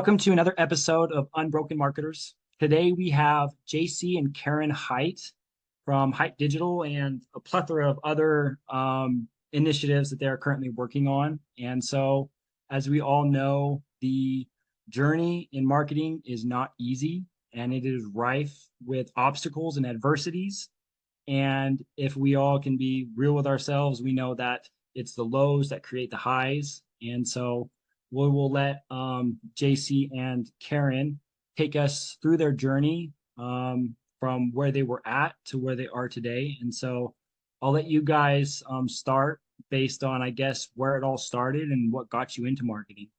Welcome to another episode of Unbroken Marketers. Today we have JC and Karen Hite from Hite Digital and a plethora of other initiatives that they are currently working on. And so, as we all know, the journey in marketing is not easy and it is rife with obstacles and adversities. And if we all can be real with ourselves, we know that it's the lows that create the highs. And so we will let JC and Karen take us through their journey from where they were at to where they are today. And so I'll let you guys start based on, I guess, where it all started and what got you into marketing.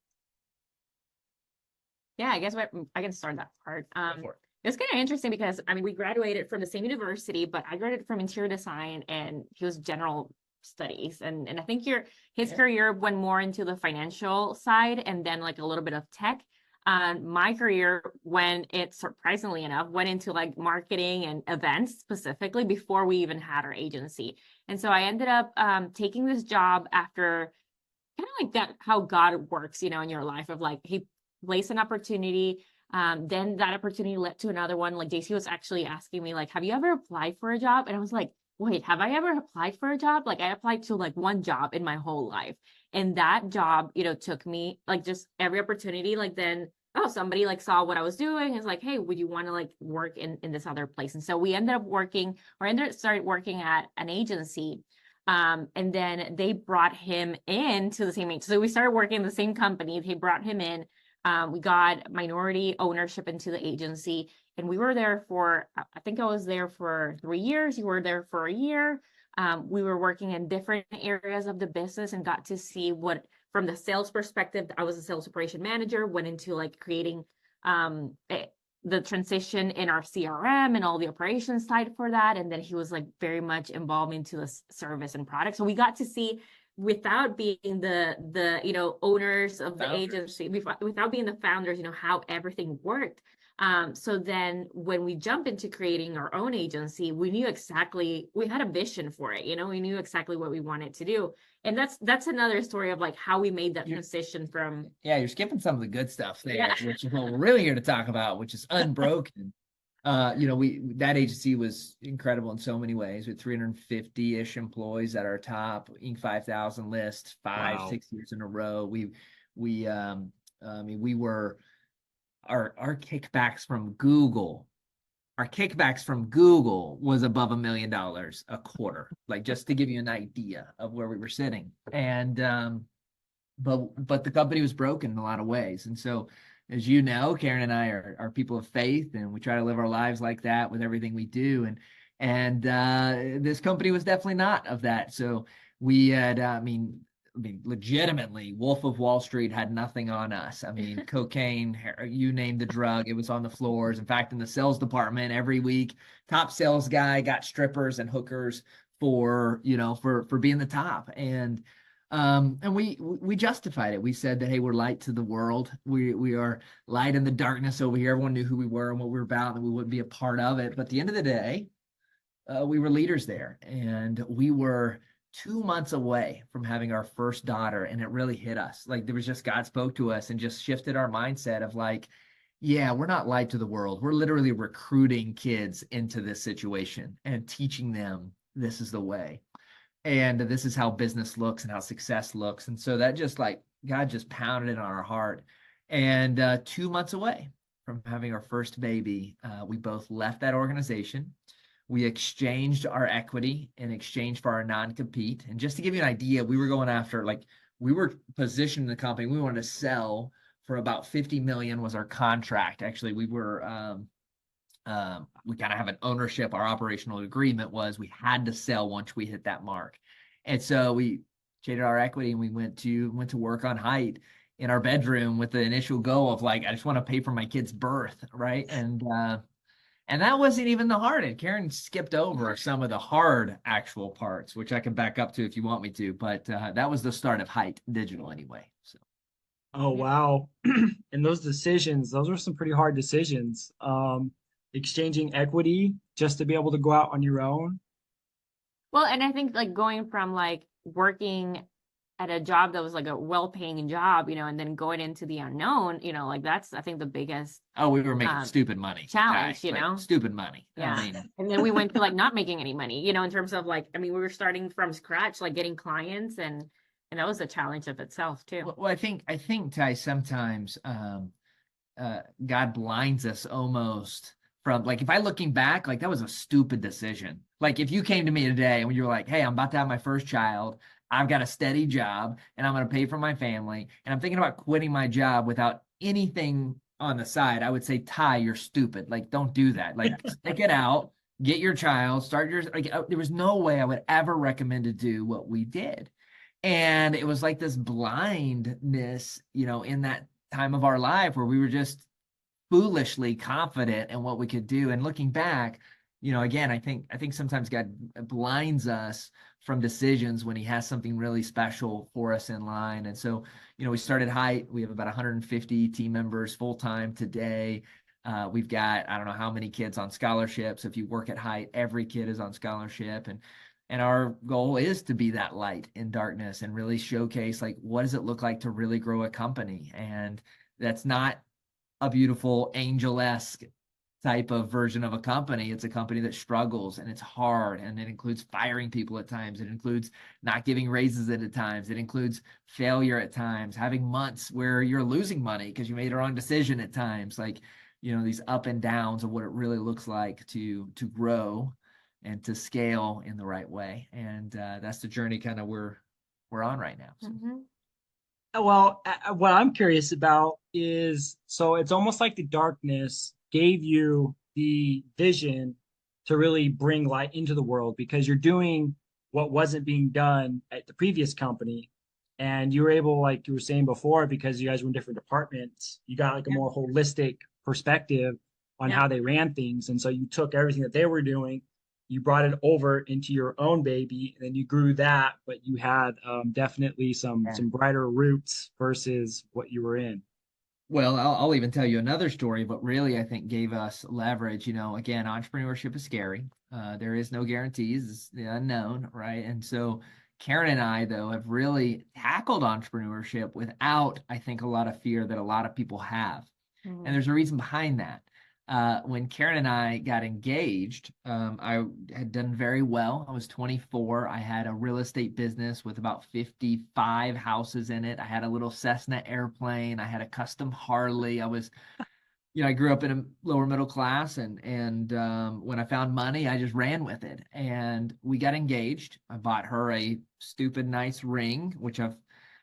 Yeah, I guess I can start that part. Go for it. It's kind of interesting because we graduated from the same university, but I graduated from interior design and he was general studies. And I think his career went more into the financial side and then like a little bit of tech. My career, when it surprisingly enough went into like marketing and events specifically before we even had our agency. And so I ended up taking this job after kind of like that, how God works, in your life of like, he placed an opportunity. Then that opportunity led to another one. Like JC was actually asking me, like, have you ever applied for a job? And I was like, wait, have I ever applied for a job? Like I applied to like one job in my whole life. And that job, took me like just every opportunity. Like then, somebody like saw what I was doing. It's like, hey, would you want to like work in this other place? And so we ended up started working at an agency. And then they brought him in to the same agency. So we started working in the same company. They brought him in. We got minority ownership into the agency, and we were there for, I think I was there for 3 years. You were there for a year. We were working in different areas of the business and got to see what, from the sales perspective, I was a sales operation manager, went into like creating the transition in our CRM and all the operations side for that. And then he was like very much involved into the service and product. So we got to see, without being the owners of the agency, without being the founders, how everything worked. So then when we jump into creating our own agency, we had a vision for it, we knew exactly what we wanted to do. And that's another story of like how we made that transition from. Yeah, you're skipping some of the good stuff there, which is what we're really here to talk about, which is Unbroken. That agency was incredible in so many ways, with 350-ish employees at our top Inc. 5000 list, 6 years in a row. We were our kickbacks from Google. Our kickbacks from Google was above $1 million a quarter, like just to give you an idea of where we were sitting. And but the company was broken in a lot of ways, and so. As you know, Karen and I are people of faith, and we try to live our lives like that with everything we do. And this company was definitely not of that. So we had, legitimately, Wolf of Wall Street had nothing on us. Cocaine, you name the drug, it was on the floors. In fact, in the sales department, every week, top sales guy got strippers and hookers for being the top. And we justified it. We said that, hey, we're light to the world. We are light in the darkness over here. Everyone knew who we were and what we were about, and we wouldn't be a part of it. But at the end of the day, we were leaders there, and we were 2 months away from having our first daughter, and it really hit us. Like there was just, God spoke to us and just shifted our mindset of like, yeah, we're not light to the world. We're literally recruiting kids into this situation and teaching them this is the way. And this is how business looks and how success looks. And so that just like, God just pounded it on our heart. And 2 months away from having our first baby, we both left that organization. We exchanged our equity in exchange for our non-compete. And just to give you an idea, we were going after, like, we were positioned in the company. We wanted to sell for about 50 million was our contract. Actually, we were, we kind of have an ownership. Our operational agreement was we had to sell once we hit that mark. And so we traded our equity and we went to work on Hite in our bedroom with the initial goal of like, I just want to pay for my kid's birth. Right. And that wasn't even the hard end. Karen skipped over some of the hard actual parts, which I can back up to if you want me to, but that was the start of Hite Digital anyway. So. Oh, wow. And those were some pretty hard decisions. Exchanging equity just to be able to go out on your own. Well, and I think like going from like working at a job that was like a well-paying job, you know, and then going into the unknown, you know, like that's, I think, the biggest Oh, we were making um, stupid money. challenge, you Like know? stupid money. Yeah. I mean, And then we went to like not making any money, you know, in terms of like, I mean, we were starting from scratch, like getting clients, and that was a challenge of itself too. well, I think Ty, sometimes God blinds us almost from, like, if I looking back, like that was a stupid decision. Like if you came to me today and you were like, hey, I'm about to have my first child, I've got a steady job and I'm going to pay for my family, and I'm thinking about quitting my job without anything on the side, I would say, Ty, you're stupid. Like, don't do that. Like, stick it out, get your child, start your, like, there was no way I would ever recommend to do what we did. And it was like this blindness, you know, in that time of our life where we were just foolishly confident in what we could do. And looking back, you know, again, I think sometimes God blinds us from decisions when he has something really special for us in line. And so, you know, we started Hite. We have about 150 team members full time today. We've got, I don't know how many kids on scholarships. If you work at Hite, every kid is on scholarship. And our goal is to be that light in darkness and really showcase, like, what does it look like to really grow a company? And that's not a beautiful angel-esque type of version of a company. It's a company that struggles and it's hard, and it includes firing people at times. It includes not giving raises at times. It includes failure at times, having months where you're losing money because you made a wrong decision at times. Like, you know, these up and downs of what it really looks like to grow and to scale in the right way. And that's the journey kind of we're on right now. So. Mm-hmm. Well, what I'm curious about is, so it's almost like the darkness gave you the vision to really bring light into the world, because you're doing what wasn't being done at the previous company. And you were able, like you were saying before, because you guys were in different departments, you got like a Yeah. more holistic perspective on Yeah. how they ran things. And so you took everything that they were doing, you brought it over into your own baby, and then you grew that, but you had definitely some Yeah. brighter roots versus what you were in. Well, I'll even tell you another story, but really I think gave us leverage. You know, again, entrepreneurship is scary. There is no guarantees. It's the unknown, right? And so Karen and I, though, have really tackled entrepreneurship without, I think, a lot of fear that a lot of people have. And there's a reason behind that. When Karen and I got engaged, I had done very well. I was 24. I had a real estate business with about 55 houses in it. I had a little Cessna airplane. I had a custom Harley. I was, you know, I grew up in a lower middle class, and when I found money, I just ran with it. And we got engaged. I bought her a stupid nice ring, which I've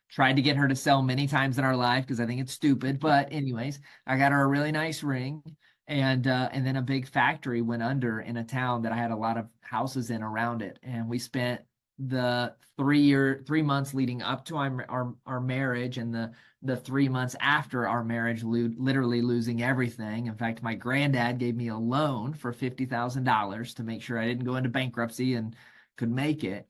tried to get her to sell many times in our life because I think it's stupid. But anyways, I got her a really nice ring. And then a big factory went under in a town that I had a lot of houses in around it. And we spent the 3 months leading up to our marriage, and the 3 months after our marriage, literally losing everything. In fact, my granddad gave me a loan for $50,000 to make sure I didn't go into bankruptcy and could make it.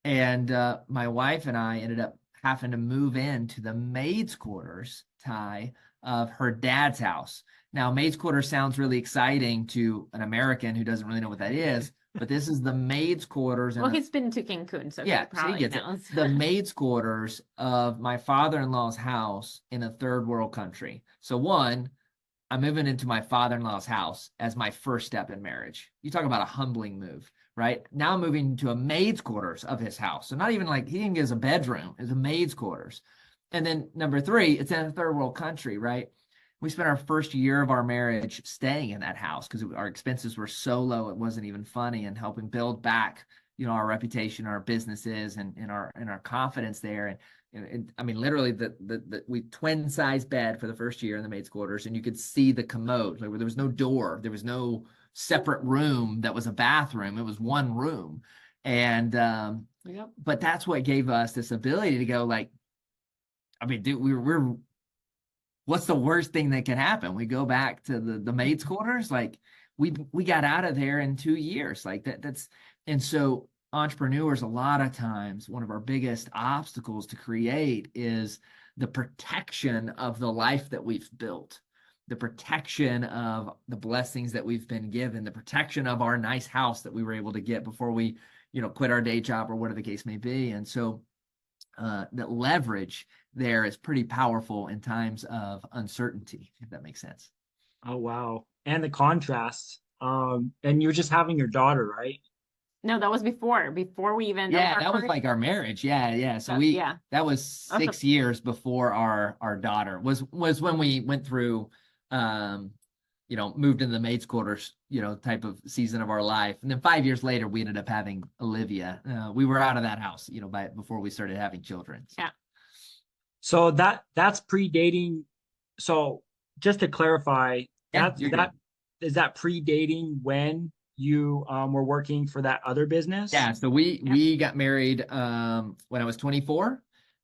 And my wife and I ended up having to move into the maid's quarters, Ty, of her dad's house. Now, maid's quarters sounds really exciting to an American who doesn't really know what that is, but this is the maid's quarters. Well, he's been to Cancun, so yeah, he so he probably gets knows. it. The maid's quarters of my father-in-law's house in a third world country. So one, I'm moving into my father-in-law's house as my first step in marriage. You talk about a humbling move, right? Now I'm moving to a maid's quarters of his house. So not even like he didn't get us a bedroom, it's a maid's quarters. And then number three, it's in a third world country, right? We spent our first year of our marriage staying in that house because our expenses were so low it wasn't even funny, and helping build back, you know, our reputation, our businesses, and our confidence there. And I mean, literally, we twin size bed for the first year in the maid's quarters, and you could see the commode. Like, there was no door, there was no separate room that was a bathroom. It was one room, and Yep. but that's what gave us this ability to go, like, I mean, dude, we're what's the worst thing that can happen? We go back to the maid's quarters. Like, we got out of there in 2 years. Like that's, and so entrepreneurs, a lot of times, one of our biggest obstacles to create is the protection of the life that we've built, the protection of the blessings that we've been given, the protection of our nice house that we were able to get before we, you know, quit our day job or whatever the case may be. And so that leverage there is pretty powerful in times of uncertainty, if that makes sense. Oh wow. And the contrast. And you're just having your daughter, right? No, that was before we even, that was Yeah, our that was first, like our marriage. Yeah. So yeah. that was That was 6 years before our daughter was when we went through, moved into the maid's quarters, type of season of our life. And then 5 years later, we ended up having Olivia. We were out of that house, before we started having children. So. Yeah. So that's predating. So just to clarify, Yeah, that's you're that good. is that predating when you were working for that other business? Yeah, so we got married when I was 24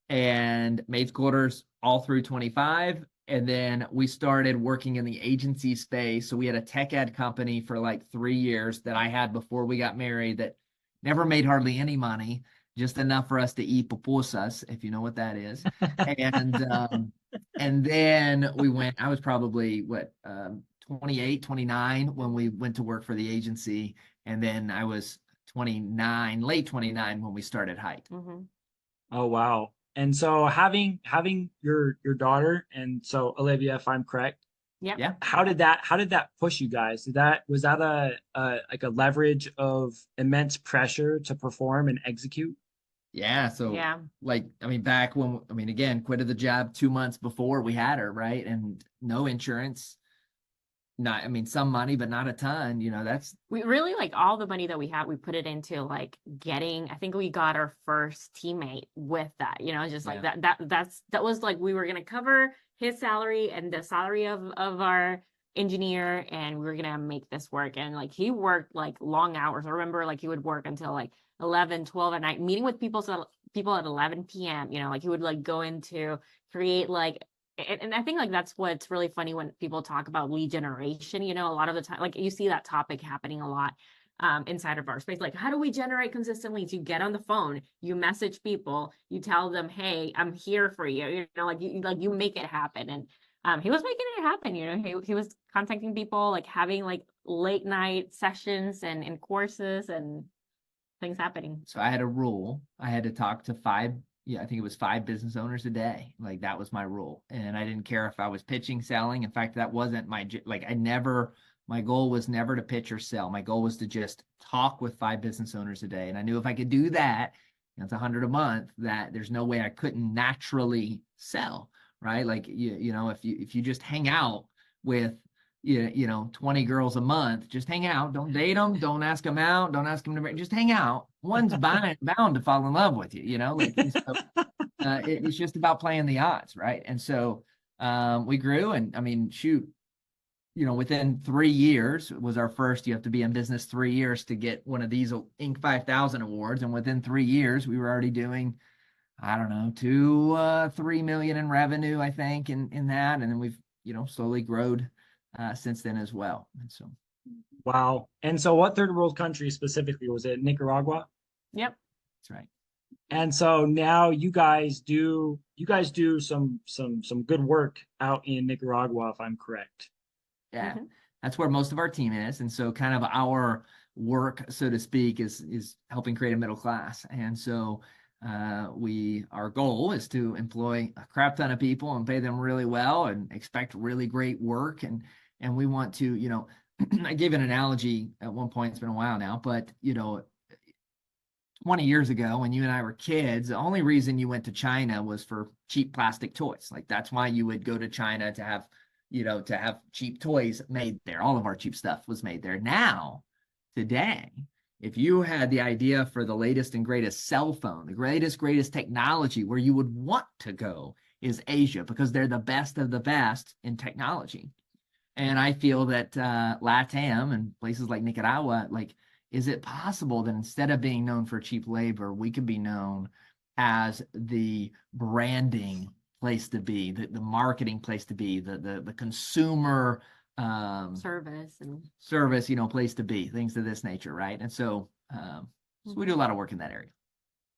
and maid's quarters all through 25. And then we started working in the agency space. So we had a tech ed company for like 3 years that I had before we got married that never made hardly any money, just enough for us to eat pupusas, if you know what that is. And then I was probably 28, 29 when we went to work for the agency. And then I was 29, late 29 when we started Hite. Mhm. Oh wow. And so having your daughter, and so Olivia, if I'm correct, Yep. Yeah. how did that push you guys? Was that a like a leverage of immense pressure to perform and execute? Yeah. So Yeah. back when, again, quitted the job 2 months before we had her, right? And no insurance, some money, but not a ton, that's. We really, like, all the money that we had, we put it into like I think we got our first teammate with that, just like Yeah. that was like, we were going to cover his salary and the salary of our engineer, and we were going to make this work. And like, he worked like long hours. I remember like he would work until like 11, 12 at night, meeting with people at 11 p.m. Like he would like go into create like, and I think like that's what's really funny when people talk about lead generation. A lot of the time, like, you see that topic happening a lot inside of our space. Like, how do we generate consistent leads? You get on the phone, you message people, you tell them, "Hey, I'm here for you." You make it happen. And he was making it happen. He was contacting people, like having like late night sessions and courses and things happening. So I had a rule. I had to talk to I think it was 5 business owners a day. Like that was my rule. And I didn't care if I was pitching, selling. In fact, that wasn't my goal was never to pitch or sell. My goal was to just talk with 5 business owners a day. And I knew if I could do that, it's 100 a month, that there's no way I couldn't naturally sell, right? Like, if you just hang out with 20 girls a month, just hang out, don't date them, don't ask them out, don't ask them to marry, just hang out. One's bound to fall in love with you, it's just about playing the odds, right? And so we grew, and shoot, within 3 years was our first. You have to be in business 3 years to get one of these Inc. 5000 awards, and within 3 years we were already doing, I don't know, 2-3 million in revenue, I think, in that, and then we've slowly grown since then as well. And so, Wow. And so what third world country specifically was it? Nicaragua? Yep. that's right. And so now you guys do some good work out in Nicaragua, if I'm correct. Yeah, Mhm. that's where most of our team is, and so kind of our work, so to speak, is helping create a middle class. And so our goal is to employ a crap ton of people and pay them really well and expect really great work. And we want to, I gave an analogy at one point, it's been a while now, but 20 years ago when you and I were kids, the only reason you went to China was for cheap plastic toys. Like that's why you would go to China, to have cheap toys made there. All of our cheap stuff was made there. Now, today, if you had the idea for the latest and greatest cell phone, the greatest technology, where you would want to go is Asia, because they're the best of the best in technology. And I feel that LATAM and places like Nicaragua, like, is it possible that instead of being known for cheap labor, we could be known as the branding place to be, the marketing place to be, the consumer service, place to be, things of this nature, right? And so, so we do a lot of work in that area.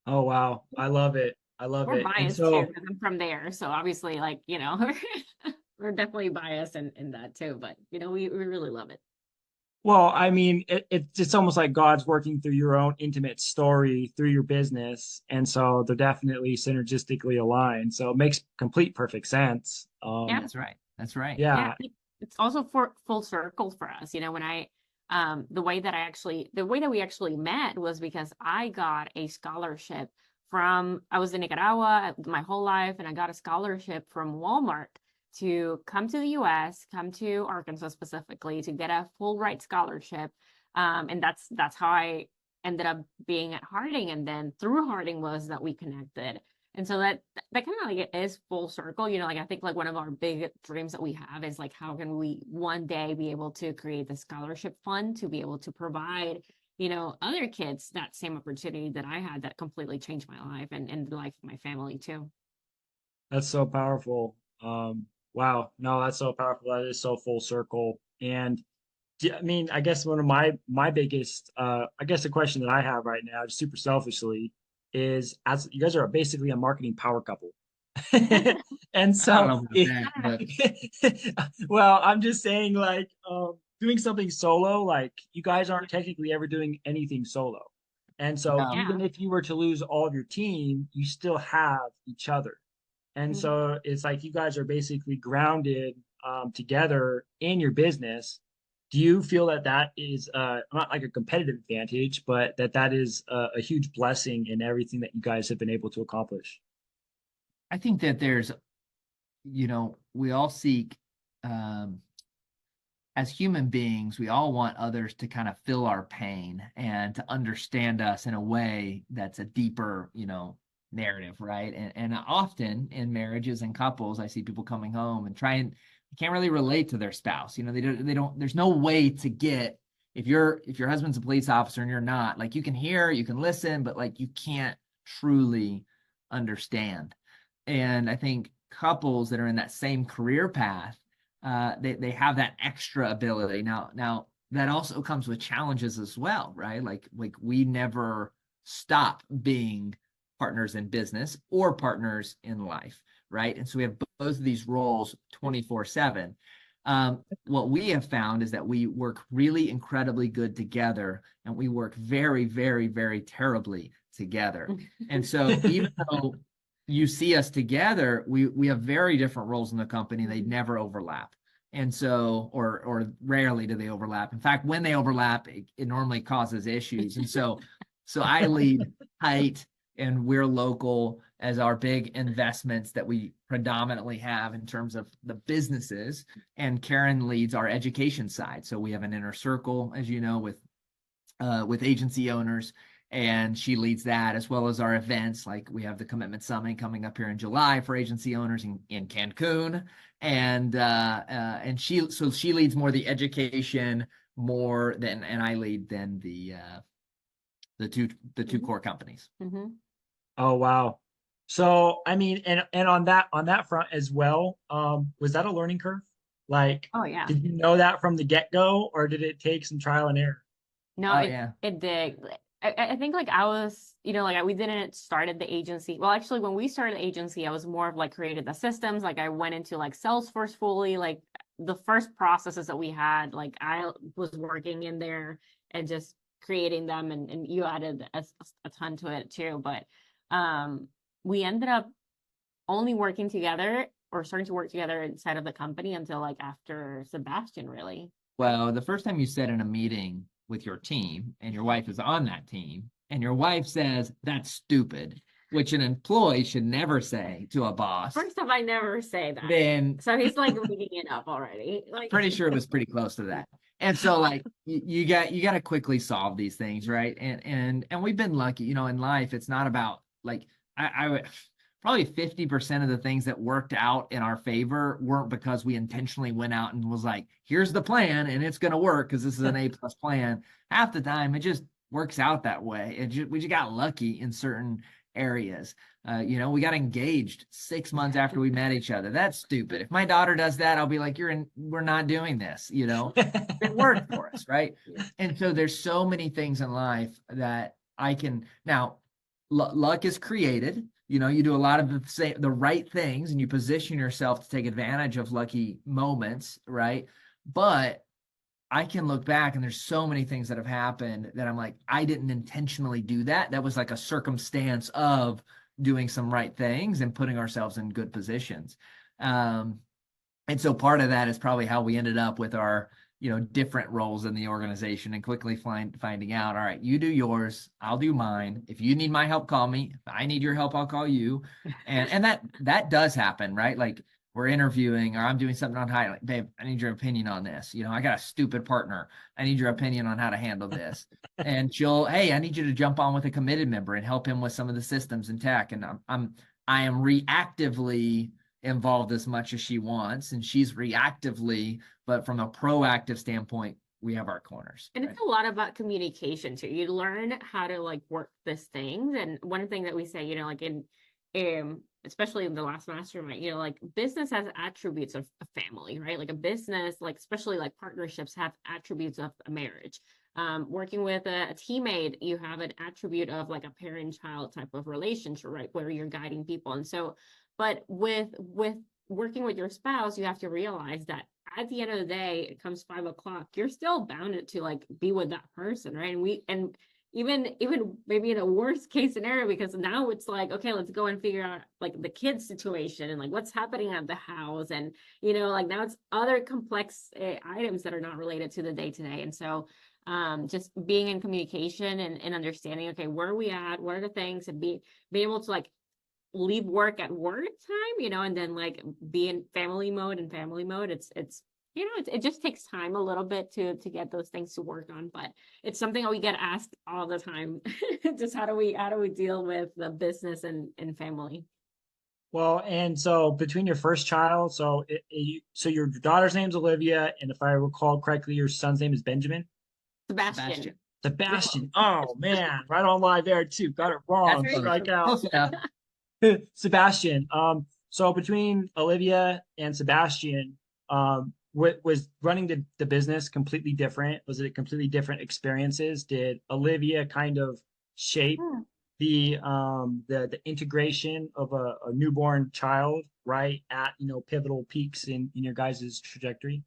Oh wow. I love it. I love We're it. And biased too, so because I'm from there. So obviously, like, we're definitely biased in that too. But we really love it. Well, I mean, it's almost like God's working through your own intimate story through your business, and so they're definitely synergistically aligned. So it makes complete perfect sense. Yeah. That's right. That's right. Yeah, Yeah. it's also for full circle for us. When the way that we actually met was because I got a scholarship I was in Nicaragua my whole life, and I got a scholarship from Walmart to come to the US, come to Arkansas specifically to get a full ride scholarship. And that's how I ended up being at Harding. And then through Harding was that we connected. And so that kind of like is full circle, like I think like one of our big dreams that we have is like, how can we one day be able to create the scholarship fund to be able to provide, other kids that same opportunity that I had that completely changed my life and the life of my family too. That's so powerful. Wow, no, that's so powerful. That is so full circle. And I mean, I guess one of my biggest, I guess the question that I have right now, just super selfishly, is as you guys are basically a marketing power couple, and I don't so, know about that, but well, I'm just saying, like, doing something solo, like you guys aren't technically ever doing anything solo, and so no. even Yeah. if you were to lose all of your team, you still have each other. And Mhm. so it's like you guys are basically grounded together in your business. Do you feel that that is not like a competitive advantage, but that that is a huge blessing in everything that you guys have been able to accomplish? I think that we all seek, um, as human beings, we all want others to kind of feel our pain and to understand us in a way that's a deeper, narrative, right? And often in marriages and couples, I see people coming home and can't really relate to their spouse. They don't, there's no way to get, if your husband's a police officer and you're not, like you can hear, you can listen, but like you can't truly understand. And I think couples that are in that same career path, they have that extra ability. Now that also comes with challenges as well, right? Like we never stop being partners in business or partners in life, right? And so we have both of these roles 24/7. What we have found is that we work really incredibly good together, and we work very, very, very terribly together. And so even though you see us together, we have very different roles in the company. They never overlap. And so, or rarely do they overlap. In fact, when they overlap, it normally causes issues. And so I lead Hite, and we're local as our big investments that we predominantly have in terms of the businesses. And Karen leads our education side. So we have an inner circle, as you know, with agency owners, and she leads that as well as our events. Like we have the Commitment Summit coming up here in July for agency owners in Cancun, and she leads more the education more than, and I lead then the two core companies. Mhm. Oh wow. So I mean, and on that front as well, was that a learning curve? Like, Oh yeah. did you know that from the get-go, or did it take some trial and error? No, Oh it yeah. it did. I think like I was, like we didn't started the agency. Well, actually, when we started the agency, I was more of like created the systems. Like I went into like Salesforce fully. Like the first processes that we had, like I was working in there and just creating them, and you added a ton to it too. But we ended up only working together or starting to work together inside of the company until like after Sebastian, really. Well, the first time you said in a meeting with your team, and your wife is on that team, and your wife says, "That's stupid," which an employee should never say to a boss, First off, I never say that. then So he's like reading it up already. Like, pretty sure it was pretty close to that. And so like you got to quickly solve these things, right? And we've been lucky, in life. It's not about like I would probably 50% of the things that worked out in our favor weren't because we intentionally went out and was like, here's the plan and it's going to work because this is an A+ plan. Half the time it just works out that way. We just got lucky in certain areas. We got engaged 6 months after we met each other. That's stupid. If my daughter does that, I'll be like, we're not doing this, It worked for us, right? And so there's so many things in life that I can now, luck is created. You do a lot of the right things and you position yourself to take advantage of lucky moments, right? But I can look back and there's so many things that have happened that I'm like, I didn't intentionally do that. That was like a circumstance of doing some right things and putting ourselves in good positions. And so part of that is probably how we ended up with our, different roles in the organization, and quickly finding out, all right, you do yours, I'll do mine. If you need my help, call me. If I need your help, I'll call you. And that does happen, right? Like we're interviewing or I'm doing something on Hite, like, babe, I need your opinion on this. I got a stupid partner. I need your opinion on how to handle this. And she'll, hey, I need you to jump on with a committed member and help him with some of the systems and tech. And I am reactively involved as much as she wants, and she's reactively, but from a proactive standpoint, we have our corners. And it's a lot about communication too. You learn how to like work these things. And one thing that we say, like in especially in the last mastermind, like business has attributes of a family, right? Like a business, like especially like partnerships have attributes of a marriage. Working with a teammate, you have an attribute of like a parent-child type of relationship, right? Where you're guiding people. And so, but with working with your spouse, you have to realize that at the end of the day, it comes 5 o'clock, you're still bound to like be with that person, right? And even maybe in a worst case scenario, because now it's like, okay, let's go and figure out like the kids situation and like what's happening at the house. And, like now it's other complex items that are not related to the day to day. And so just being in communication and understanding, okay, where are we at? What are the things, and being able to like leave work at work time, and then like be in family mode. It just takes time a little bit to get those things to work on, but it's something that we get asked all the time. Just how do we deal with the business and family? Well, and so between your first child, so your daughter's name's Olivia, and if I recall correctly, your son's name is Benjamin. Sebastian. Sebastian. Oh man, right on live there too. Got it wrong. That's Strike out. Close enough. Sebastian. So between Olivia and Sebastian, was running the business completely different? Was it completely different experiences? Did Olivia kind of shape the integration of a newborn child right at pivotal peaks in your guys' trajectory?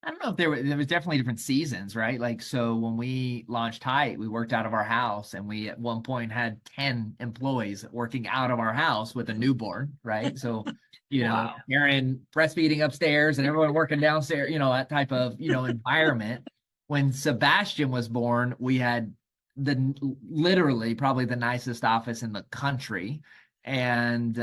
I don't know if there was definitely different seasons, right? Like, so when we launched Hite, we worked out of our house, and we at one point had 10 employees working out of our house with a newborn, right? So, Wow. Karen breastfeeding upstairs and everyone working downstairs, that type of, environment. When Sebastian was born, we had literally probably the nicest office in the country. And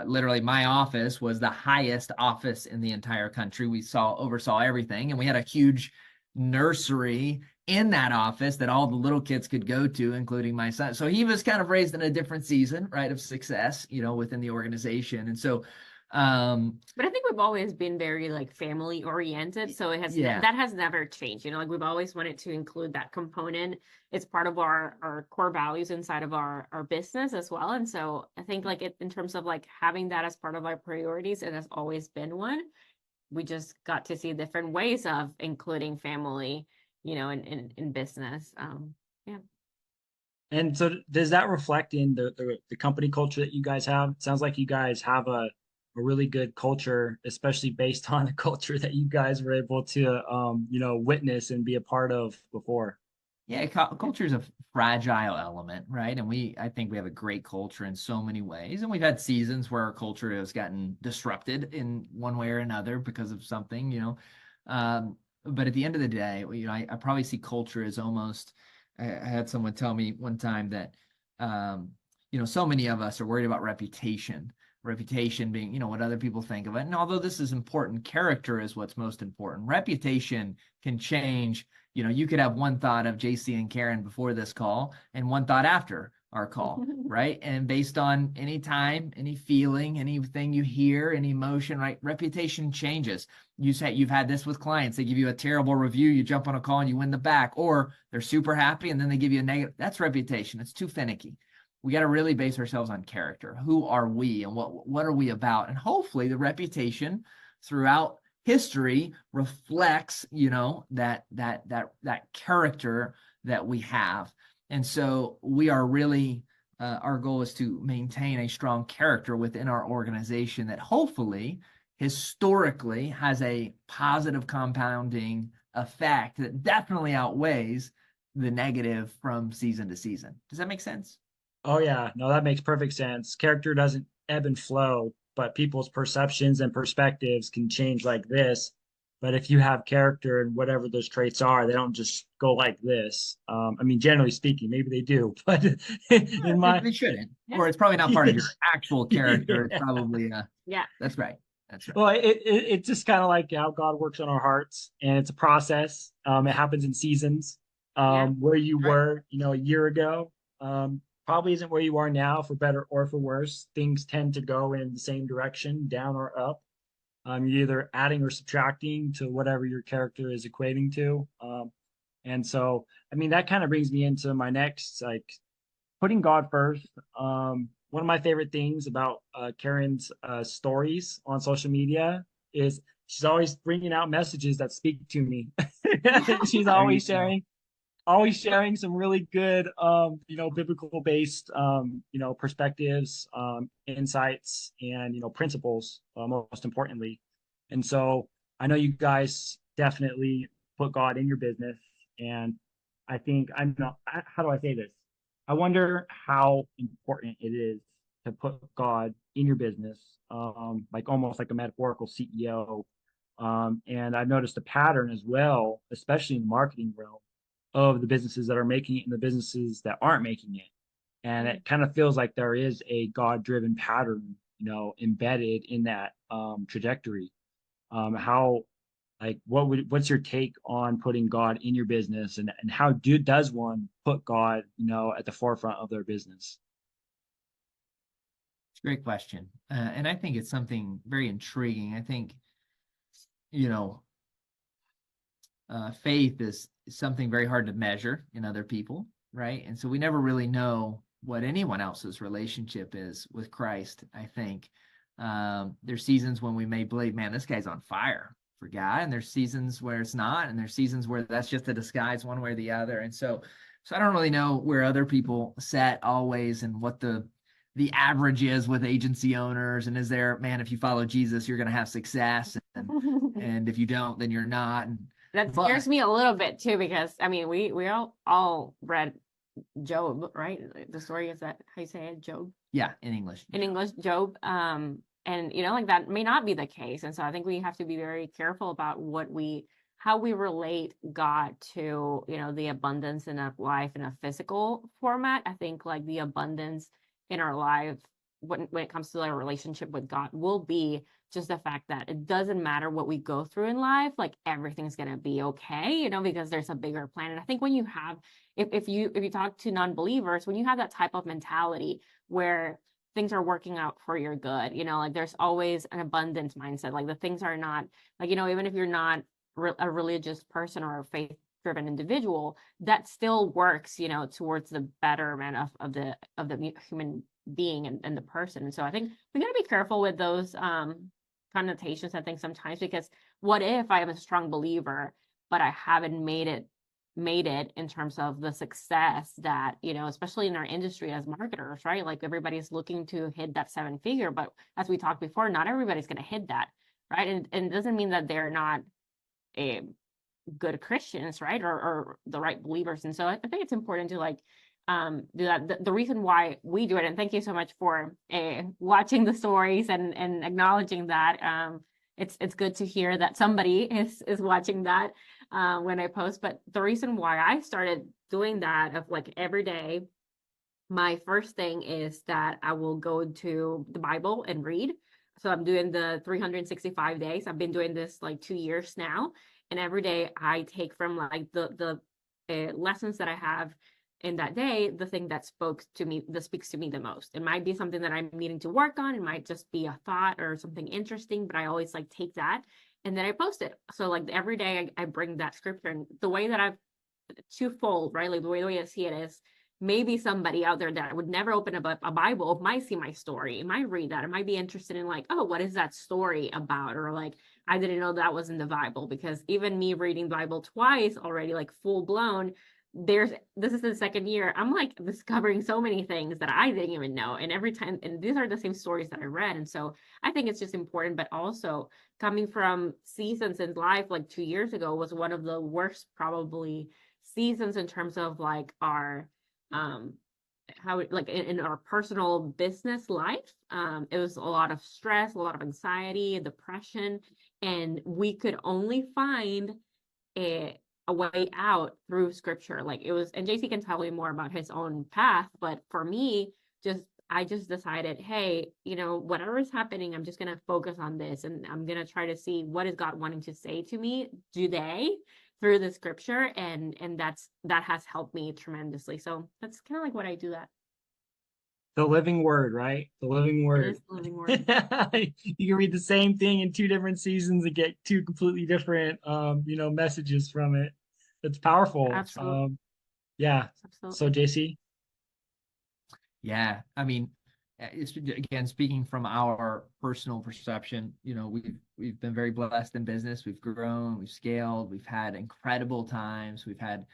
literally my office was the highest office in the entire country. We oversaw everything, and we had a huge nursery in that office that all the little kids could go to, including my son. So he was kind of raised in a different season, right, of success, within the organization. And so but I think we've always been very like family oriented, so that has never changed. Like we've always wanted to include that component. It's part of our core values inside of our business as well. And so I think like in terms of like having that as part of our priorities, it has always been one. We just got to see different ways of including family, in business. Yeah. And so does that reflect in the company culture that you guys have? It sounds like you guys have a really good culture, especially based on the culture that you guys were able to witness and be a part of before. Yeah, culture is a fragile element, right? And I think we have a great culture in so many ways. And we've had seasons where our culture has gotten disrupted in one way or another because of something, but at the end of the day, I probably see culture as almost, I had someone tell me one time that, so many of us are worried about reputation being, what other people think of it. And although this is important, character is what's most important. Reputation can change. You could have one thought of JC and Karen before this call and one thought after our call, right? And based on any time, any feeling, anything you hear, any emotion, right? Reputation changes. You say you've had this with clients. They give you a terrible review. You jump on a call and you win the back, or they're super happy and then they give you a negative. That's reputation. It's too finicky. We got to really base ourselves on character. Who are we and what are we about? And hopefully the reputation throughout history reflects, that character that we have. And so we are really, our goal is to maintain a strong character within our organization that hopefully historically has a positive compounding effect that definitely outweighs the negative from season to season. Does that make sense? Oh yeah, no, that makes perfect sense. Character doesn't ebb and flow, but people's perceptions and perspectives can change like this. But if you have character and whatever those traits are, they don't just go like this. I mean, generally speaking, maybe they do, but in my They shouldn't, or it's probably not part of your actual character. It's yeah. probably Yeah. that's right. That's right. Well, it's just kind of like how God works on our hearts, and it's a process. It happens in seasons. Yeah. Where you Right. were, a year ago, probably isn't where you are now, for better or for worse. Things tend to go in the same direction, down or up. You're either adding or subtracting to whatever your character is equating to. And so, I mean, that kind of brings me into my next, like, putting God first. One of my favorite things about Karen's stories on social media is she's always bringing out messages that speak to me. She's There you go. always sharing some really good, biblical based, perspectives, insights, and principles, most importantly. And so I know you guys definitely put God in your business, and I think I'm not. How do I say this? I wonder how important it is to put God in your business, like almost like a metaphorical CEO. And I've noticed a pattern as well, especially in the marketing realm, of the businesses that are making it and the businesses that aren't making it. And it kind of feels like there is a God-driven pattern, embedded in that trajectory. How, like, what's your take on putting God in your business, and how does one put God, at the forefront of their business? It's a great question, and I think it's something very intriguing. I think you know faith is something very hard to measure in other people, right? And so we never really know what anyone else's relationship is with Christ. I think there's seasons when we may believe, man, this guy's on fire for God, and there's seasons where it's not, and there's seasons where that's just a disguise one way or the other. And so I don't really know where other people set always, and what the average is with agency owners, and is there, man, if you follow Jesus, you're going to have success, and if you don't, then you're not. That But scares me a little bit too, because I mean, we all read Job, right? The story, is that how you say it, Job? yeah, in English. In English, Job. And like that may not be the case. And so I think we have to be very careful about how we relate God to, the abundance in a life in a physical format. I think like the abundance in our life when it comes to our relationship with God will be just the fact that it doesn't matter what we go through in life, like everything's gonna be okay, because there's a bigger plan. And I think when you have, if you talk to non-believers, when you have that type of mentality where things are working out for your good, like there's always an abundance mindset. Like the things are not like, even if you're not a religious person or a faith driven individual, that still works, towards the betterment of the human being and the person. And so I think we got to be careful with those connotations, I think, sometimes, because what if I am a strong believer, but I haven't made it in terms of the success that, especially in our industry as marketers, right? Like everybody's looking to hit that 7-figure, but as we talked before, not everybody's going to hit that, right? And it doesn't mean that they're not a good Christians, right? Or the right believers. And so I think it's important to like do that. The reason why we do it, and thank you so much for watching the stories and acknowledging that. It's good to hear that somebody is watching that when I post. But the reason why I started doing that, of like every day, my first thing is that I will go to the Bible and read. So I'm doing the 365 days. I've been doing this like 2 years now. And every day I take from like the lessons that I have in that day, the thing that speaks to me the most. It might be something that I'm needing to work on. It might just be a thought or something interesting, but I always like take that and then I post it. So like every day I bring that scripture, and the way that I've twofold, right? Like the way I see it is, maybe somebody out there that would never open up a Bible might see my story. It might read that. It might be interested in like, oh, what is that story about? Or like, I didn't know that was in the Bible, because even me reading the Bible twice already, like full blown, this is the second year, I'm like discovering so many things that I didn't even know. And every time, and these are the same stories that I read. And so I think it's just important, but also coming from seasons in life, like 2 years ago was one of the worst probably seasons in terms of like our, how like in our personal business life. It was a lot of stress, a lot of anxiety, depression, and we could only find a way out through scripture. Like it was, and JC can tell you more about his own path, but for me, I just decided, hey, whatever is happening, I'm just gonna focus on this, and I'm gonna try to see what is God wanting to say to me today through the scripture, and that has helped me tremendously. So that's kind of like what I do. That The living word, right? The living it word. is the living word. You can read the same thing in two different seasons and get two completely different, messages from it. It's powerful. Absolutely, Yeah. So absolutely. JC, Yeah, I mean, it's again speaking from our personal perception. We've been very blessed in business. We've grown, we've scaled, we've had incredible times. We've had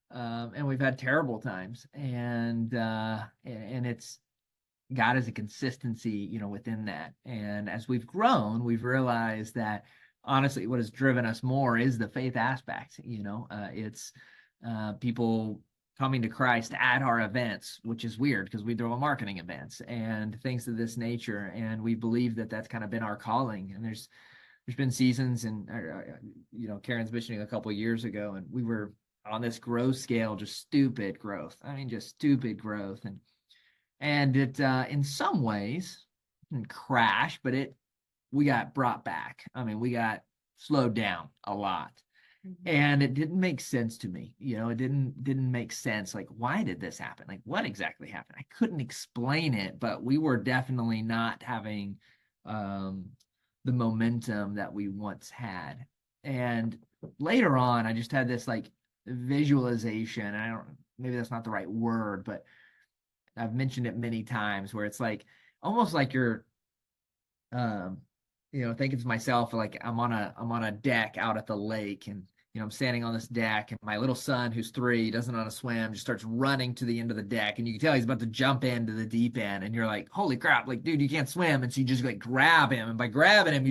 and we've had terrible times, and it's God is a consistency, within that. And as we've grown, we've realized that honestly, what has driven us more is the faith aspect. It's people coming to Christ at our events, which is weird because we throw marketing events and things of this nature, and we believe that that's kind of been our calling. And there's been seasons, and Karen's mentioning a couple of years ago, and we were on this growth scale, just stupid growth. I mean, just stupid growth, and it in some ways didn't crash, but we got brought back. I mean, we got slowed down a lot, and it didn't make sense to me. It didn't make sense. Like, why did this happen? Like, what exactly happened? I couldn't explain it, but we were definitely not having the momentum that we once had. And later on, I just had this like visualization. I don't, maybe that's not the right word, but I've mentioned it many times where it's like almost like you're um thinking to myself like I'm on a deck out at the lake, and I'm standing on this deck, and my little son who's 3 doesn't know how to swim, just starts running to the end of the deck, and you can tell he's about to jump into the deep end, and you're like, holy crap, like, dude, you can't swim. And so you just like grab him, and by grabbing him,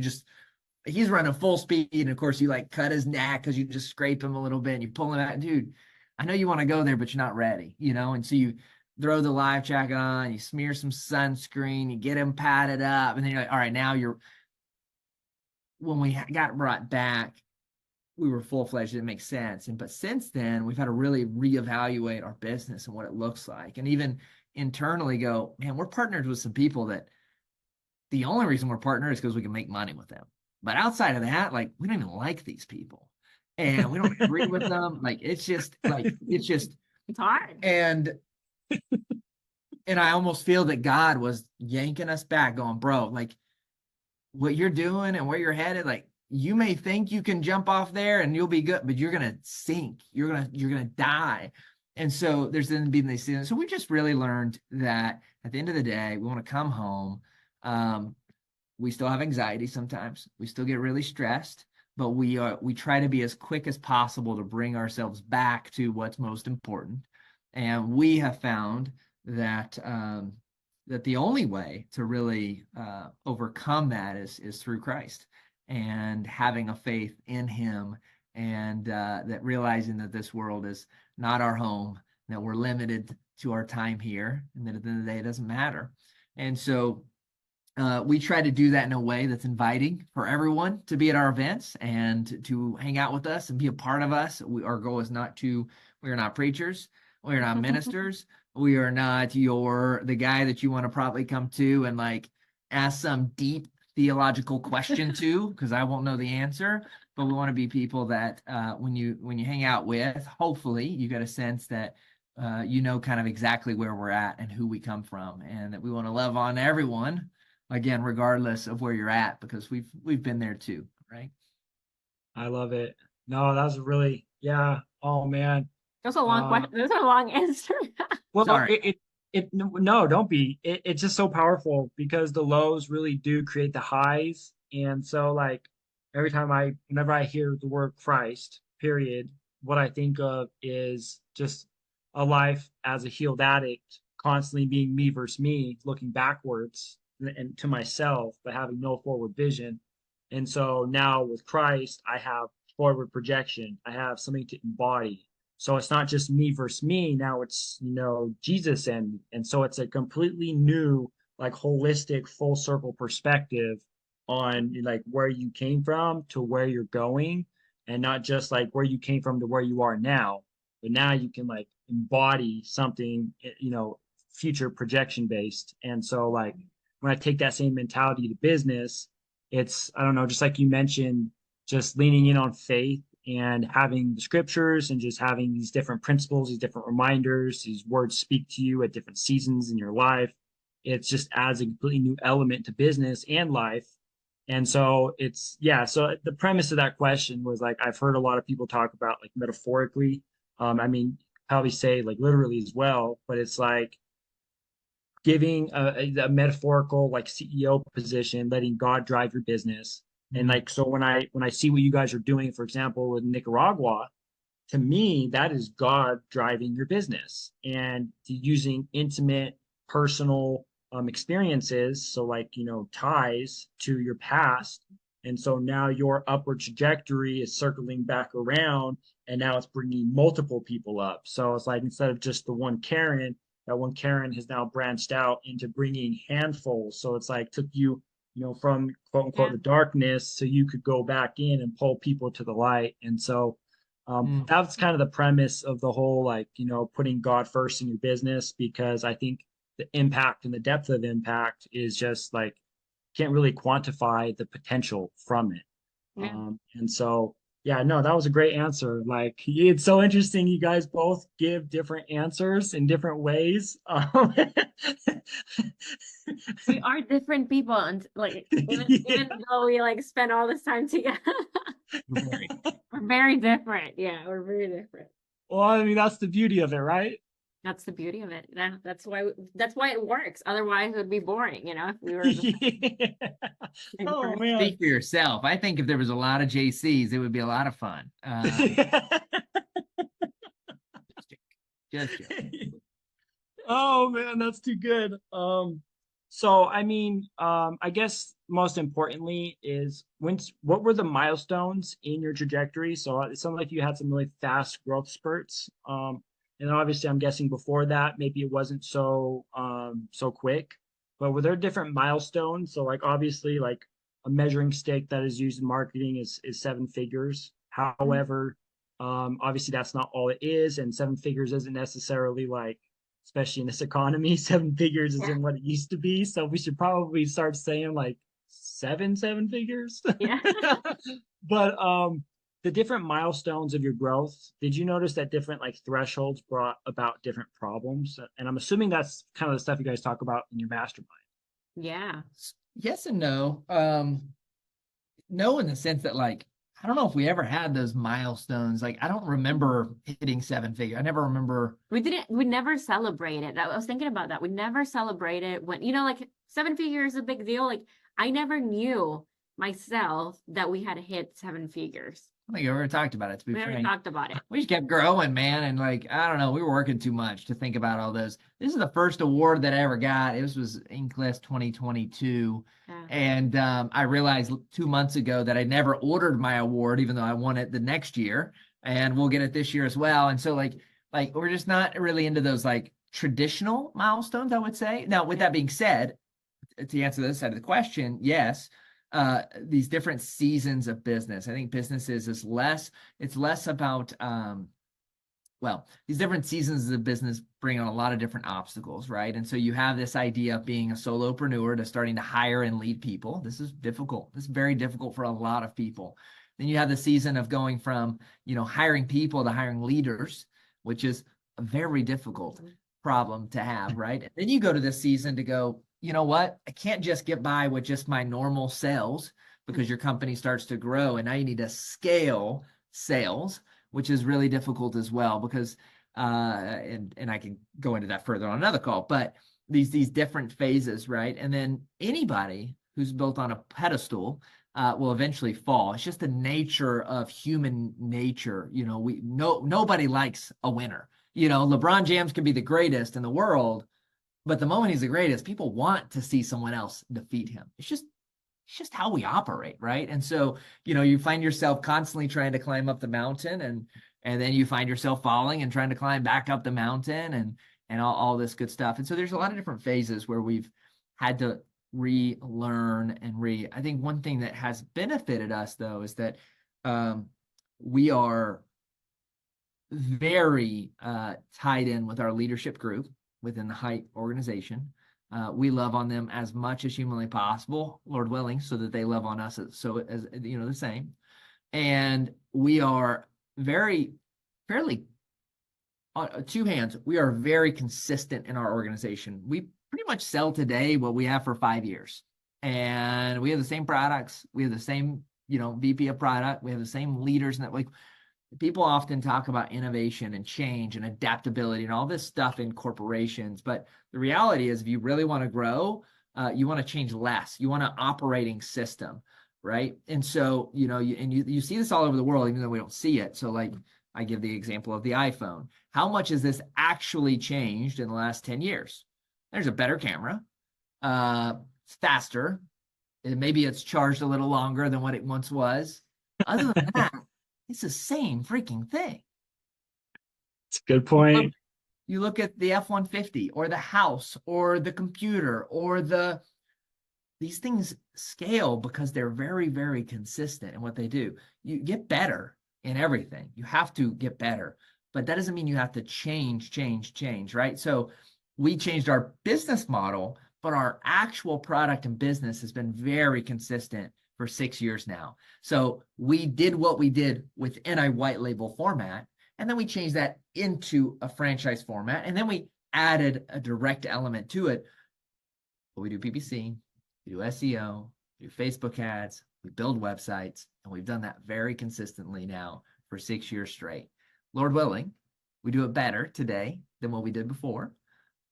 he's running full speed, and of course you like cut his neck because you just scrape him a little bit and you pull him out. Dude, I know you want to go there, but you're not ready, and so you throw the life jacket on, you smear some sunscreen, you get him padded up, and then you're like, all right, now when we got brought back, we were full-fledged. It didn't make sense. But since then, we've had to really reevaluate our business and what it looks like, and even internally go, man, we're partnered with some people that the only reason we're partnered is because we can make money with them. But outside of that, like, we don't even like these people, and we don't agree with them. Like, it's just It's hard. And I almost feel that God was yanking us back, going, bro, like, what you're doing and where you're headed, like, you may think you can jump off there and you'll be good, but you're gonna sink. You're gonna die. And so there's then been these seasons. So we just really learned that at the end of the day, we want to come home. We still have anxiety sometimes. We still get really stressed, but we try to be as quick as possible to bring ourselves back to what's most important. And we have found that that the only way to really overcome that is through Christ, and having a faith in Him, and that realizing that this world is not our home, that we're limited to our time here, and that at the end of the day, it doesn't matter. And so we try to do that in a way that's inviting for everyone to be at our events and to hang out with us and be a part of us. Our goal is we are not preachers. We are not ministers. We are not the guy that you want to probably come to and like ask some deep theological question to, because I won't know the answer. But we want to be people that when you hang out with, hopefully you get a sense that kind of exactly where we're at and who we come from, and that we want to love on everyone, again, regardless of where you're at, because we've been there too, right? I love it. No, that was really, yeah. Oh man. That's a long question. That's a long answer. Well, Sorry. no, don't be. It's just so powerful because the lows really do create the highs. And so like whenever I hear the word Christ, period, what I think of is just a life as a healed addict, constantly being me versus me, looking backwards and to myself, but having no forward vision. And so now with Christ, I have forward projection. I have something to embody. So it's not just me versus me. Now it's, Jesus and me. And so it's a completely new, like holistic, full circle perspective on like where you came from to where you're going, and not just like where you came from to where you are now, but now you can like embody something, future projection based. And so like when I take that same mentality to business, it's, I don't know, just like you mentioned, just leaning in on faith and having the scriptures and just having these different principles, these different reminders, these words speak to you at different seasons in your life. It just adds a completely new element to business and life. And so it's, yeah. So the premise of that question was like, I've heard a lot of people talk about like metaphorically. I mean, probably say like literally as well, but it's like giving a metaphorical like CEO position, letting God drive your business. And Mhm. like, so when I see what you guys are doing, for example, with Nicaragua, to me, that is God driving your business and using intimate, personal experiences. So, like, ties to your past. And so now your upward trajectory is circling back around, and now it's bringing multiple people up. So it's like instead of just the one Karen, that one Karen has now branched out into bringing handfuls. So it's like took you, from quote unquote Yeah. the darkness, so you could go back in and pull people to the light. And so Mm. that's kind of the premise of the whole, like, putting God first in your business, because I think the impact and the depth of impact is just like, can't really quantify the potential from it. Yeah. And so, yeah, no, that was a great answer. Like, it's so interesting. You guys both give different answers in different ways. We are different people, and like Yeah. even though we like spend all this time together, Very. we're very different. Yeah, we're very different. Well, I mean, that's the beauty of it, right? That's the beauty of it. Yeah, that's why it works. Otherwise, it would be boring, if we were the Yeah. same Oh person. man. Speak for yourself. I think if there was a lot of JCs, it would be a lot of fun. Just joking. Oh man, that's too good. So I mean, I guess most importantly is what were the milestones in your trajectory? So it sounded like you had some really fast growth spurts. And obviously I'm guessing before that maybe it wasn't so quick, but were there different milestones? So like obviously like a measuring stick that is used in marketing is seven figures. Mhm. However, obviously that's not all it is, and seven figures isn't necessarily like, especially in this economy, seven figures Yeah, isn't what it used to be. So we should probably start saying like seven figures. yeah. But the different milestones of your growth, did you notice that different like thresholds brought about different problems? And I'm assuming that's kind of the stuff you guys talk about in your mastermind. Yeah. Yes and no. No, in the sense that like I don't know if we ever had those milestones. Like I don't remember hitting seven figure. I never remember. We never celebrated. I was thinking about that. We never celebrated when, like 7 figures is a big deal. Like I never knew myself that we had hit 7 figures. I think we ever talked about it, to be We never frank. talked about it. We just kept growing, man. And like, I don't know, we were working too much to think about all those. This is the first award that I ever got. It was Inkless 2022. Yeah. And I realized 2 months ago that I never ordered my award, even though I won it the next year. And we'll get it this year as well. And so like we're just not really into those like traditional milestones, I would say. Now, with that being said, to answer this side of the question, yes, these different seasons of business. I think businesses is it's less about well, these different seasons of business bring on a lot of different obstacles, right? And so you have this idea of being a solopreneur to starting to hire and lead people. This is difficult. This is very difficult for a lot of people. Then you have the season of going from, hiring people to hiring leaders, which is a very difficult problem to have, right? And then you go to this season to go, you know what? I can't just get by with just my normal sales, because your company starts to grow and now you need to scale sales, which is really difficult as well, because and I can go into that further on another call, but these different phases, right? And then anybody who's built on a pedestal will eventually fall. It's just the nature of human nature. You know, nobody likes a winner. You know, LeBron James can be the greatest in the world, but the moment he's the greatest, people want to see someone else defeat him. It's just how we operate, right? And so, you know, you find yourself constantly trying to climb up the mountain, and then you find yourself falling and trying to climb back up the mountain, and all this good stuff. And so there's a lot of different phases where we've had to relearn and I think one thing that has benefited us though is that we are very tied in with our leadership group within the Hite organization. We love on them as much as humanly possible, Lord willing, so that they love on us as you know, the same. And we are fairly two hands, we are very consistent in our organization. We pretty much sell today what we have for 5 years, and we have the same products. We have the same, you know, VP of product. We have the same leaders, and that, like, people often talk about innovation and change and adaptability and all this stuff in corporations. But the reality is, if you really want to grow, you want to change less. You want an operating system, right? And so, you know, you see this all over the world, even though we don't see it. So, like, I give the example of the iPhone. How much has this actually changed in the last 10 years? There's a better camera. It's faster. Maybe it's charged a little longer than what it once was. Other than that, it's the same freaking thing. It's a good point. You look at the F-150 or the house or the computer or these things scale because they're very, very consistent in what they do. You get better in everything. You have to get better, but that doesn't mean you have to change, right? So we changed our business model, but our actual product and business has been very consistent for 6 years now. So we did what we did within a white label format, and then we changed that into a franchise format, and then we added a direct element to it. But we do PPC, we do SEO, we do Facebook ads, we build websites, and we've done that very consistently now for 6 years straight. Lord willing, we do it better today than what we did before,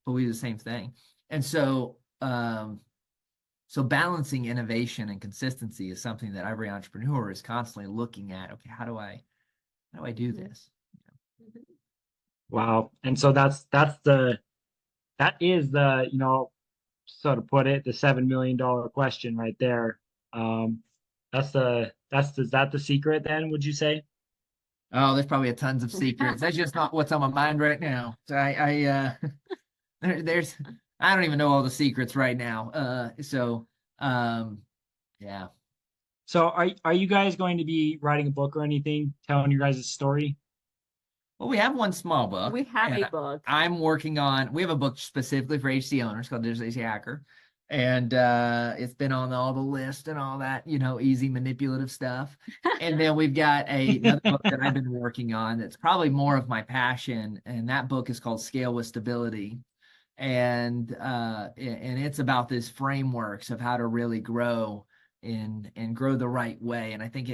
but we do the same thing. And so, so balancing innovation and consistency is something that every entrepreneur is constantly looking at. Okay, how do I do this? Wow. And so that is the, you know, so to put it, the $7 million question right there. Is that the secret then, would you say? Oh, there's probably tons of secrets. That's just not what's on my mind right now. So there's I don't even know all the secrets right now. Yeah. So are you guys going to be writing a book or anything, telling your guys' story? Well, we have one small book. We have a book. I'm working on, we have a book specifically for HC owners called Digital HC Hacker. And it's been on all the list and all that, you know, easy manipulative stuff. And then we've got another book that I've been working on that's probably more of my passion. And that book is called Scale with Stability. And it's about this frameworks of how to really grow and grow the right way. And I think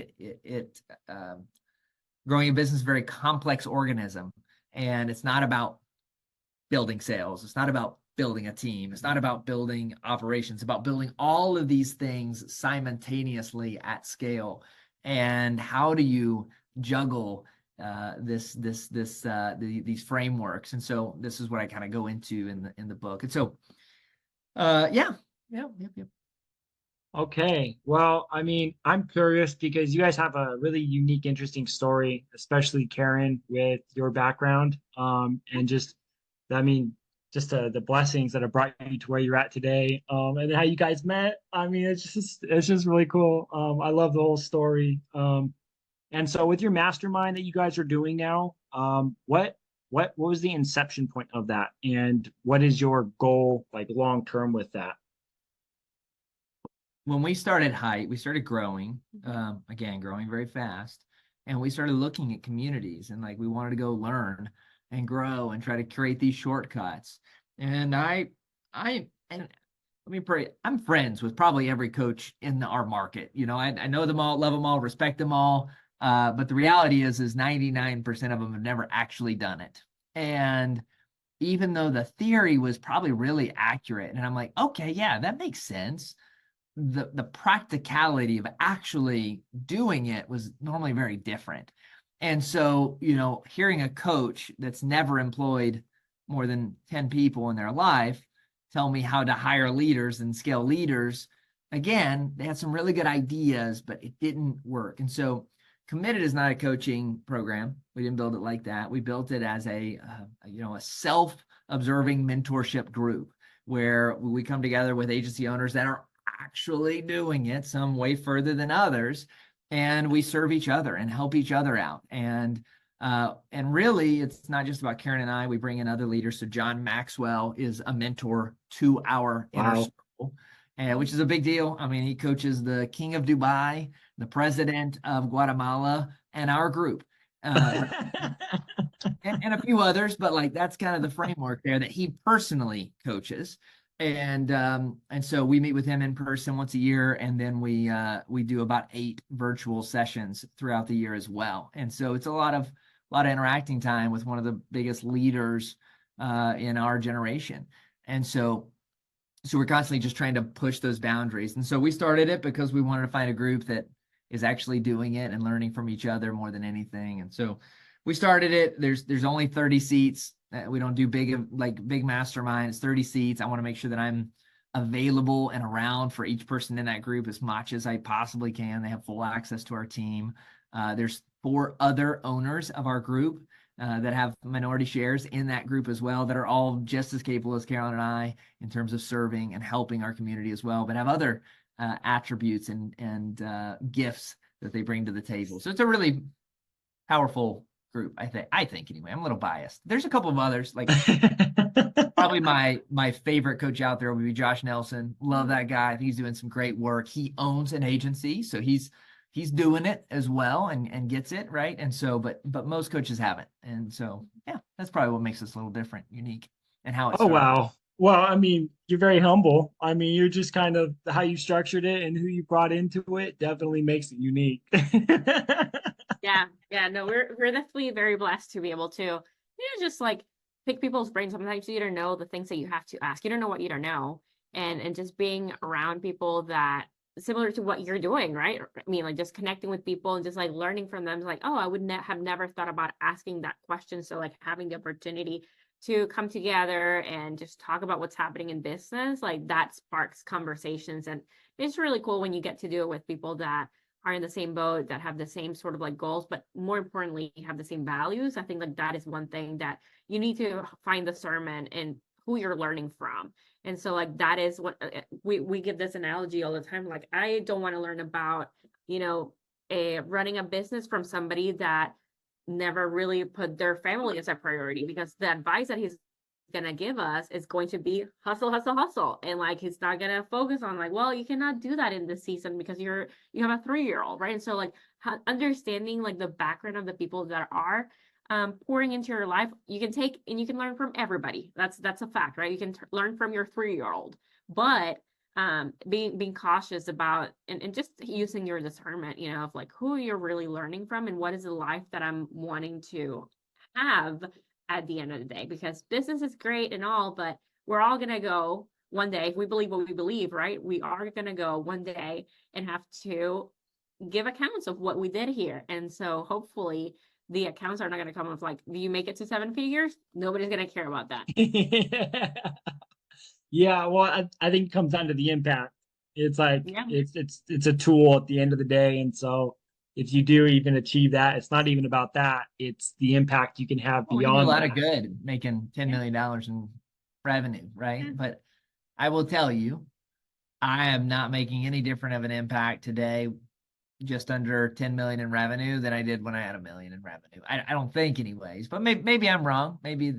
growing a business is a very complex organism, and it's not about building sales. It's not about building a team. It's not about building operations. It's about building all of these things simultaneously at scale. And how do you juggle these frameworks? And so this is what I kind of go into in the book. And so, yeah. Okay. Well, I mean, I'm curious because you guys have a really unique, interesting story, especially Karen, with your background. And just, I mean, just the blessings that have brought you to where you're at today. And how you guys met. I mean, it's just really cool. I love the whole story. And so with your mastermind that you guys are doing now, what was the inception point of that? And what is your goal, like, long term with that? When we started Hite, we started growing, again, growing very fast. And we started looking at communities, and like we wanted to go learn and grow and try to create these shortcuts. And and let me pray, I'm friends with probably every coach in our market. You know, I know them all, love them all, respect them all. But the reality is 99% of them have never actually done it. And even though the theory was probably really accurate, and I'm like, okay, yeah, that makes sense. the practicality of actually doing it was normally very different. And so, hearing a coach that's never employed more than 10 people in their life tell me how to hire leaders and scale leaders, again, they had some really good ideas, but it didn't work. And so Committed is not a coaching program. We didn't build it like that. We built it as a self-observing mentorship group where we come together with agency owners that are actually doing it, some way further than others, and we serve each other and help each other out. And really, it's not just about Karen and I. We bring in other leaders. So John Maxwell is a mentor to our inner circle, which is a big deal. I mean, he coaches the King of Dubai, the President of Guatemala, and our group. And a few others, but like that's kind of the framework there that he personally coaches. And so we meet with him in person once a year, and then we do about 8 virtual sessions throughout the year as well. And so it's a lot of interacting time with one of the biggest leaders in our generation. And so we're constantly just trying to push those boundaries. And so we started it because we wanted to find a group that is actually doing it and learning from each other more than anything. And so we started it. There's only 30 seats. We don't do big mastermind. It's 30 seats. I want to make sure that I'm available and around for each person in that group as much as I possibly can. They have full access to our team. There's 4 other owners of our group that have minority shares in that group as well, that are all just as capable as Carolyn and I in terms of serving and helping our community as well, but have other attributes and gifts that they bring to the table. So it's a really powerful group, I think anyway. I'm a little biased. There's a couple of others, like probably my favorite coach out there would be Josh Nelson. Love that guy. I think he's doing some great work. He owns an agency, so he's doing it as well and gets it right. And so, but most coaches haven't. And so, yeah, that's probably what makes us a little different, unique, and how it's. Oh, wow. Well, I mean, you're very humble. I mean, you're just kind of how you structured it and who you brought into it definitely makes it unique. Yeah. No, we're definitely very blessed to be able to, just like pick people's brains. Sometimes you don't know the things that you have to ask. You don't know what you don't know. And just being around people that similar to what you're doing, right? I mean, like just connecting with people and just like learning from them. Like, oh, I would have never thought about asking that question. So like having the opportunity to come together and just talk about what's happening in business, like that sparks conversations. And it's really cool when you get to do it with people that are in the same boat, that have the same sort of like goals, but more importantly, have the same values. I think like that is one thing that you need to find discernment in who you're learning from. And so like that is what we give this analogy all the time. Like, I don't want to learn about, running a business from somebody that never really put their family as a priority, because the advice that he's going to give us is going to be hustle, hustle, hustle. And like, he's not going to focus on like, well, you cannot do that in this season because you have a 3-year-old, right? And so like understanding like the background of the people that are pouring into your life, you can take and you can learn from everybody. That's a fact, right? You can learn from your 3-year-old, but being cautious about and just using your discernment, of like who you're really learning from and what is the life that I'm wanting to have at the end of the day. Because business is great and all, but we're all gonna go one day, if we believe what we believe, right? We are gonna go one day and have to give accounts of what we did here. And so hopefully the accounts are not going to come with like, do you make it to 7 figures? Nobody's going to care about that. Yeah, well, I think it comes down to the impact. It's like it's a tool at the end of the day. And so if you do even achieve that, it's not even about that. It's the impact you can have beyond. We can do a lot of good making $10 million in revenue, right? But I will tell you, I am not making any different of an impact today, just under 10 million in revenue, than I did when I had $1 million in revenue. I don't think anyways, but maybe I'm wrong. Maybe,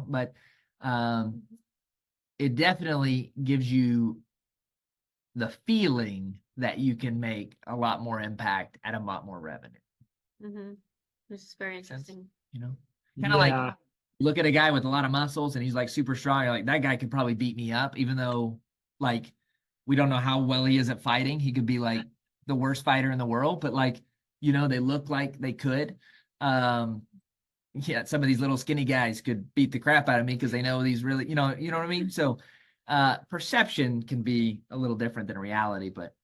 but it definitely gives you the feeling that you can make a lot more impact at a lot more revenue. Mm-hmm. This is very interesting. Kind of like look at a guy with a lot of muscles and he's like super strong. You're like, that guy could probably beat me up, even though like we don't know how well he is at fighting. He could be like the worst fighter in the world, but like, they look like they could. Some of these little skinny guys could beat the crap out of me because they know these really, you know what I mean? So perception can be a little different than reality, but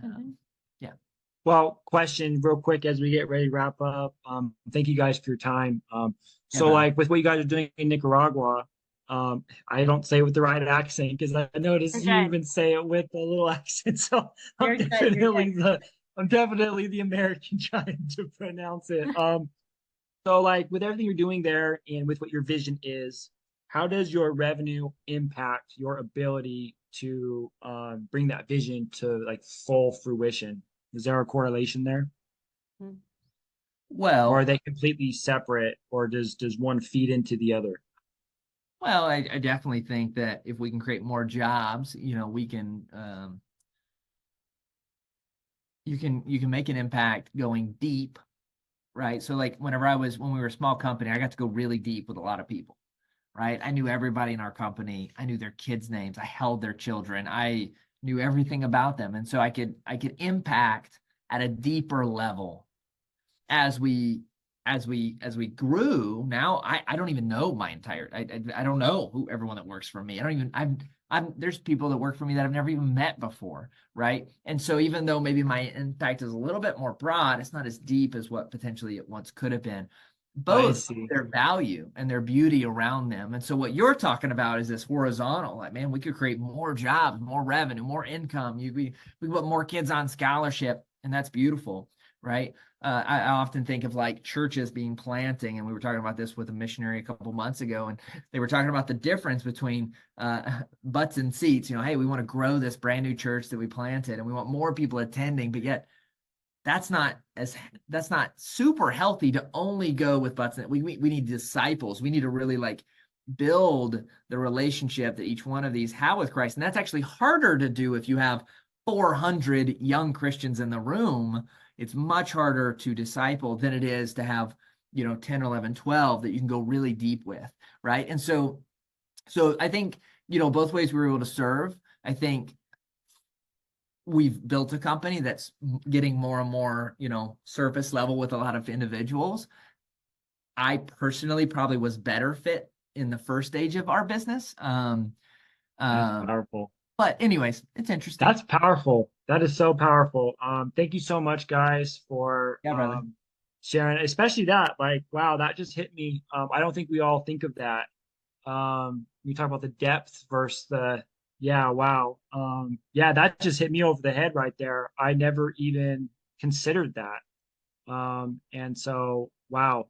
Mhm. yeah. Well, question real quick as we get ready to wrap up. Thank you guys for your time. Yeah, So brother. like with what you guys are doing in Nicaragua, I don't say it with the right accent because I noticed You're you good. even say it with a little accent. So You're good. You're good. I'm definitely the American trying to pronounce it. So like with everything you're doing there and with what your vision is, how does your revenue impact your ability to bring that vision to like full fruition? Is there a correlation there? Mhm. Or are Well, they completely separate, or does one feed into the other? I definitely think that if we can create more jobs, we can you can make an impact going deep, right? So like when we were a small company, I got to go really deep with a lot of people, right? I knew everybody in our company. I knew their kids' names. I held their children. I knew everything about them. And so I could impact at a deeper level as we grew. Now I don't even know my entire I don't know who everyone that works for me. I don't even I'm there's people that work for me that I've never even met before, right? And so even though maybe my impact is a little bit more broad, it's not as deep as what potentially it once could have been. I Both see. their value and their beauty around them. And so what you're talking about is this horizontal, like, man, we could create more jobs, more revenue, more income. We put more kids on scholarship, and that's beautiful, right? I often think of like churches being planting, and we were talking about this with a missionary a couple months ago, and they were talking about the difference between butts and seats. Hey, we want to grow this brand new church that we planted, and we want more people attending, but yet that's not super healthy to only go with butts. We need disciples. We need to really like build the relationship that each one of these have with Christ, and that's actually harder to do if you have 400 young Christians in the room. It's much harder to disciple than it is to have 10, 11, 12 that you can go really deep with, right? And so I think both ways we were able to serve. I think we've built a company that's getting more and more surface level with a lot of individuals. I personally probably was better fit in the first stage of our business. That's um powerful. but anyways, it's interesting. That's powerful. That is so powerful. Thank you so much, guys, for Yeah, brother. sharing, especially that. Like, wow, that just hit me. I don't think we all think of that. We talk about the depth versus the, yeah, wow. Yeah, that just hit me over the head right there. I never even considered that. And so, wow.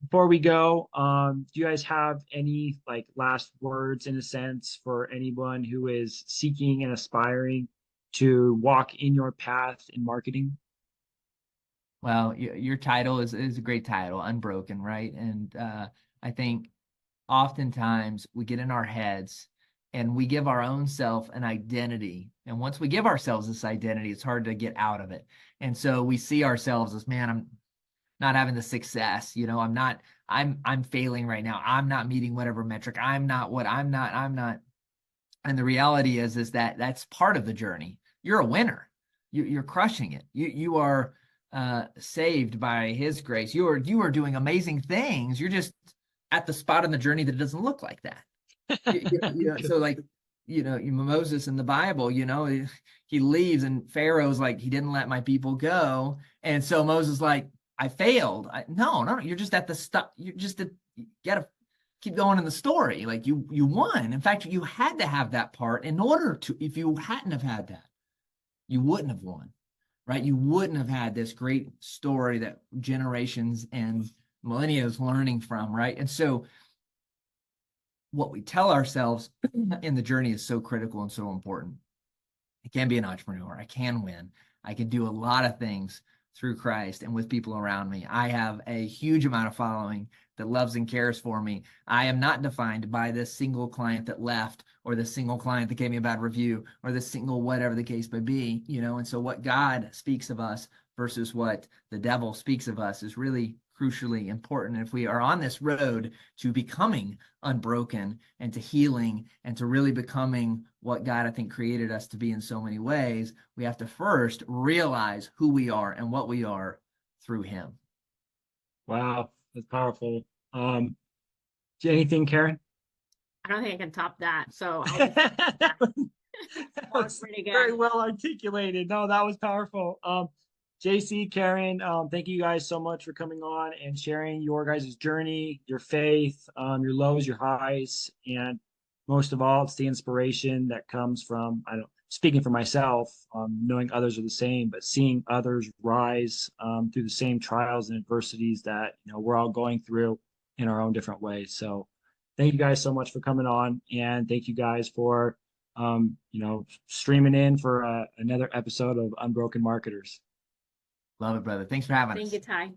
Before we go, do you guys have any like last words in a sense for anyone who is seeking and aspiring to walk in your path in marketing? Well, your title is a great title, Unbroken, right? And I think oftentimes we get in our heads and we give our own self an identity. And once we give ourselves this identity, it's hard to get out of it. And so we see ourselves as, man, I'm not having the success. I'm failing right now. I'm not meeting whatever metric. I'm not. And the reality is that that's part of the journey. You're a winner. You're crushing it. You are saved by his grace. You are doing amazing things. You're just at the spot on the journey that doesn't look like that. So like, Moses in the Bible, he leaves and Pharaoh's like, he didn't let my people go. And so Moses like, I failed. No, you're just at the stop. You gotta keep going in the story. Like you won. In fact, you had to have that part in order to, if you hadn't have had that, you wouldn't have won, right? You wouldn't have had this great story that generations and millennia is learning from, right? And so what we tell ourselves in the journey is so critical and so important. I can be an entrepreneur. I can win. I can do a lot of things through Christ and with people around me. I have a huge amount of following that loves and cares for me. I am not defined by this single client that left or the single client that gave me a bad review or the single whatever the case may be, And so what God speaks of us versus what the devil speaks of us is really crucially important. If we are on this road to becoming unbroken and to healing and to really becoming what God, I think, created us to be in so many ways, we have to first realize who we are and what we are through him. Wow, that's powerful. Anything, Karen? I don't think I can top that. So That was pretty good. very well articulated. No, that was powerful. JC, Karen, thank you guys so much for coming on and sharing your guys' journey, your faith, your lows, your highs, and most of all, it's the inspiration that comes from, I don't, speaking for myself, knowing others are the same, but seeing others rise through the same trials and adversities that, we're all going through in our own different ways. So thank you guys so much for coming on, and thank you guys for, streaming in for another episode of Unbroken Marketers. Love it, brother. Thanks for having us. Thank you, Ty.